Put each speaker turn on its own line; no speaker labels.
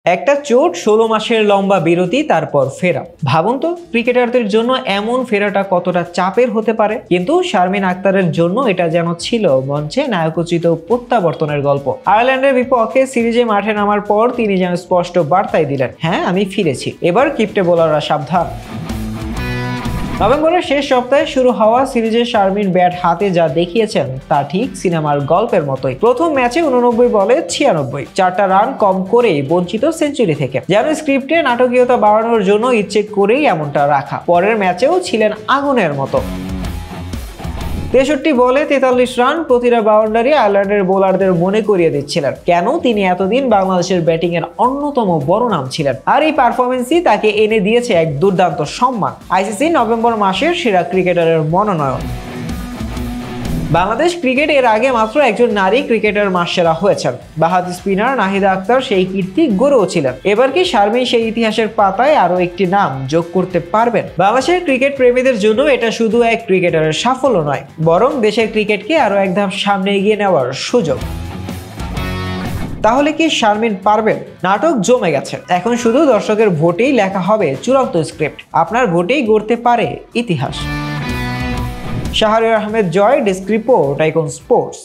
একটা চোট, ১৬ মাসের লম্বা বিরতি, তারপর ফেরা। ভাবুন তো ক্রিকেটারদের জন্য এমন ফেরাটা কতটা চাপের হতে পারে। কিন্তু শারমিন আক্তারের জন্য এটা যেন ছিল মঞ্চে নায়কোচিত প্রত্যাবর্তনের গল্প। আয়ারল্যান্ডের বিপক্ষে সিরিজে মাঠে নামার পর তিনি যেন স্পষ্ট বার্তাই দিলেন, হ্যাঁ আমি ফিরেছি, এবার কিপ্টে বোলাররা সাবধান। নভেম্বরের শেষ সপ্তাহে শুরু হওয়া সিরিজে শারমিন ব্যাট হাতে যা দেখিয়েছেন তা ঠিক সিনেমার গল্পের মতোই। প্রথম ম্যাচে 89 বলে 96, 4টা রান কম করেই বঞ্চিত সেঞ্চুরি থেকে। যেন স্ক্রিপ্টে নাটকীয়তা বাড়ানোর জন্য ইচ্ছে করেই এমনটা রাখা। পরের ম্যাচেও ছিলেন আগুনের মতো। 63 বলে 43 রান, প্রতিটা বাউন্ডারি আয়ারল্যান্ডের বোলারদের মনে করিয়ে দিচ্ছিলেন কেন তিনি এতদিন বাংলাদেশের ব্যাটিং এর অন্যতম বড় নাম ছিলেন। আর এই পারফরমেন্সই তাকে এনে দিয়েছে এক দুর্দান্ত সম্মান, আইসিসি নভেম্বর মাসের সেরা ক্রিকেটারের মনোনয়ন। বাংলাদেশ ক্রিকেট এর আগে মাত্র একজন নারী ক্রিকেটার মাসসেরা হয়েছেন। বাহাতি স্পিনার নাহিদা আক্তার সেই কীর্তি গড়েছিলেন। এবার কি শারমিন সেই ইতিহাসের পাতায় আরো একটি নাম যোগ করতে পারবেন? বাংলাদেশের ক্রিকেট প্রেমীদের জন্য এটা শুধু এক ক্রিকেটারের সাফল্য নয়, বরং দেশের ক্রিকেটকে আরো এক ধাপ সামনে এগিয়ে নেওয়ার সুযোগ। তাহলে কি শারমিন পারবেন? নাটক জমে গেছে, এখন শুধু দর্শকের ভোটেই লেখা হবে চূড়ান্ত স্ক্রিপ্ট। আপনার ভোটেই গড়তে পারে ইতিহাস। শাহরিয়ার আহমেদ জয়, ডেস্ক রিপোর্ট, আইকন স্পোর্টস।